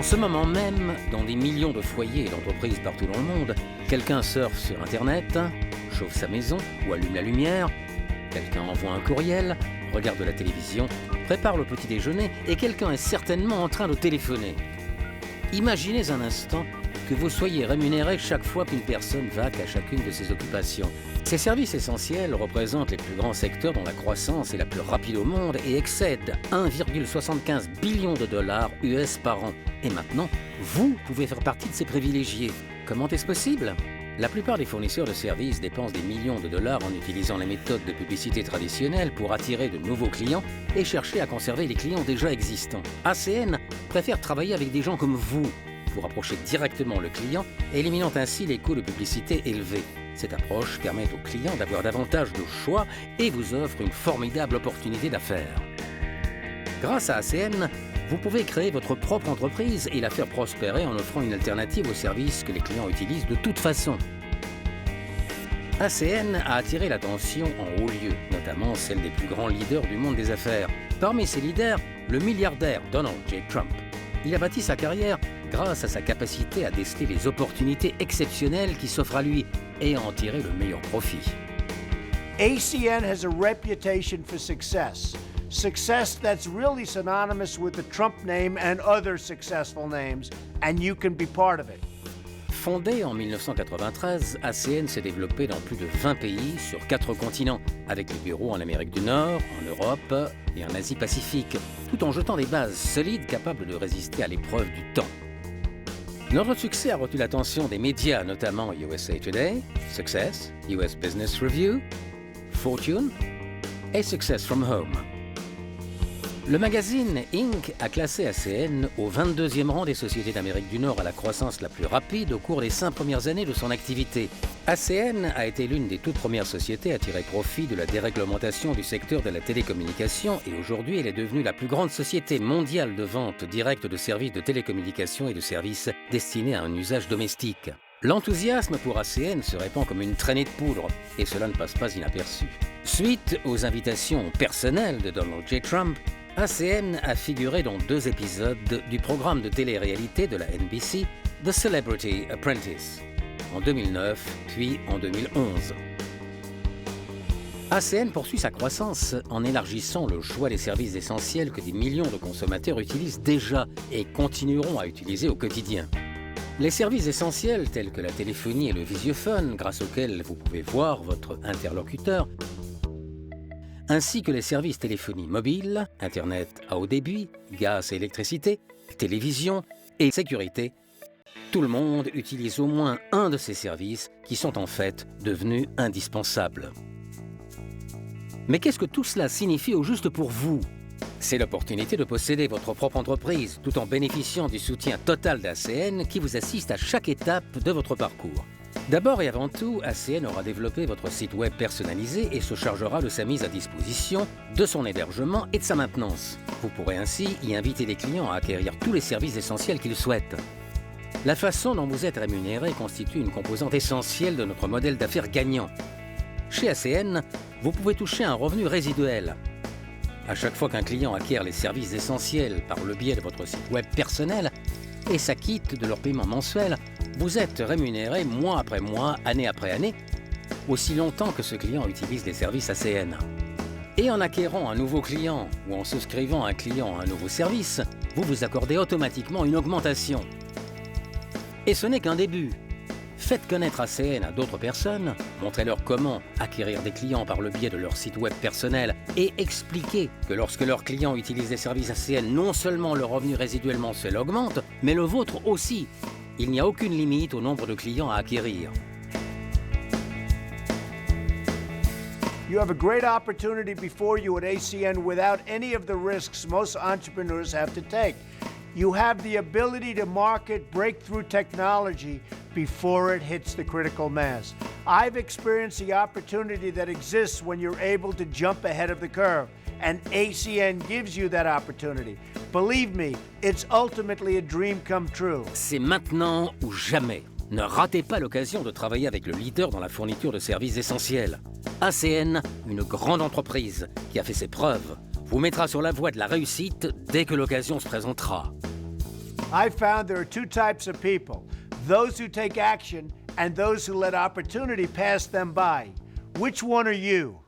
En ce moment même, dans des millions de foyers et d'entreprises partout dans le monde, quelqu'un surfe sur Internet, chauffe sa maison ou allume la lumière, quelqu'un envoie un courriel, regarde la télévision, prépare le petit déjeuner et quelqu'un est certainement en train de téléphoner. Imaginez un instant que vous soyez rémunéré chaque fois qu'une personne vaque à chacune de ces occupations. Ces services essentiels représentent les plus grands secteurs dont la croissance est la plus rapide au monde et excède 1,75 billion de dollars US par an. Et maintenant, vous pouvez faire partie de ces privilégiés. Comment est-ce possible ? La plupart des fournisseurs de services dépensent des millions de dollars en utilisant les méthodes de publicité traditionnelles pour attirer de nouveaux clients et chercher à conserver les clients déjà existants. ACN préfère travailler avec des gens comme vous pour approcher directement le client, éliminant ainsi les coûts de publicité élevés. Cette approche permet aux clients d'avoir davantage de choix et vous offre une formidable opportunité d'affaires. Grâce à ACN, vous pouvez créer votre propre entreprise et la faire prospérer en offrant une alternative aux services que les clients utilisent de toute façon. ACN a attiré l'attention en haut lieu, notamment celle des plus grands leaders du monde des affaires. Parmi ces leaders, le milliardaire Donald J. Trump. Il a bâti sa carrière grâce à sa capacité à déceler les opportunités exceptionnelles qui s'offrent à lui et à en tirer le meilleur profit. ACN has a reputation for success. Success that's really synonymous with the Trump name and other successful names, and you can be part of it. Fondé en 1993, ACN s'est développé dans plus de 20 pays sur 4 continents, avec des bureaux en Amérique du Nord, en Europe et en Asie-Pacifique, tout en jetant des bases solides capables de résister à l'épreuve du temps. Notre succès a retenu l'attention des médias, notamment USA Today, Success, US Business Review, Fortune et Success from Home. Le magazine Inc. a classé ACN au 22e rang des sociétés d'Amérique du Nord à la croissance la plus rapide au cours des 5 premières années de son activité. ACN a été l'une des toutes premières sociétés à tirer profit de la déréglementation du secteur de la télécommunication et aujourd'hui elle est devenue la plus grande société mondiale de vente directe de services de télécommunication et de services destinés à un usage domestique. L'enthousiasme pour ACN se répand comme une traînée de poudre et cela ne passe pas inaperçu. Suite aux invitations personnelles de Donald J. Trump, ACN a figuré dans 2 épisodes du programme de télé-réalité de la NBC, The Celebrity Apprentice, en 2009 puis en 2011. ACN poursuit sa croissance en élargissant le choix des services essentiels que des millions de consommateurs utilisent déjà et continueront à utiliser au quotidien. Les services essentiels tels que la téléphonie et le visiophone, grâce auxquels vous pouvez voir votre interlocuteur, ainsi que les services téléphonie mobile, Internet à haut débit, gaz et électricité, télévision et sécurité. Tout le monde utilise au moins un de ces services qui sont en fait devenus indispensables. Mais qu'est-ce que tout cela signifie au juste pour vous ? C'est l'opportunité de posséder votre propre entreprise tout en bénéficiant du soutien total d'ACN qui vous assiste à chaque étape de votre parcours. D'abord et avant tout, ACN aura développé votre site web personnalisé et se chargera de sa mise à disposition, de son hébergement et de sa maintenance. Vous pourrez ainsi y inviter les clients à acquérir tous les services essentiels qu'ils souhaitent. La façon dont vous êtes rémunéré constitue une composante essentielle de notre modèle d'affaires gagnant. Chez ACN, vous pouvez toucher un revenu résiduel. À chaque fois qu'un client acquiert les services essentiels par le biais de votre site web personnel et s'acquitte de leur paiement mensuel, vous êtes rémunéré mois après mois, année après année, aussi longtemps que ce client utilise les services ACN. Et en acquérant un nouveau client ou en souscrivant un client à un nouveau service, vous vous accordez automatiquement une augmentation. Et ce n'est qu'un début. Faites connaître ACN à d'autres personnes, montrez-leur comment acquérir des clients par le biais de leur site web personnel et expliquez que lorsque leurs clients utilisent les services ACN, non seulement le revenu résiduel mensuel augmente, mais le vôtre aussi. Il n'y a aucune limite au nombre de clients à acquérir. You have a great opportunity before you at ACN without any of the risks most entrepreneurs have to take. You have the ability to market breakthrough technology before it hits the critical mass. I've experienced the opportunity that exists when you're able to jump ahead of the curve, and ACN gives you that opportunity. Believe me, it's ultimately a dream come true. C'est maintenant ou jamais. Ne ratez pas l'occasion de travailler avec le leader dans la fourniture de services essentiels. ACN, une grande entreprise qui a fait ses preuves, vous mettra sur la voie de la réussite dès que l'occasion se présentera. I found there are two types of people, those who take action and those who let opportunity pass them by. Which one are you?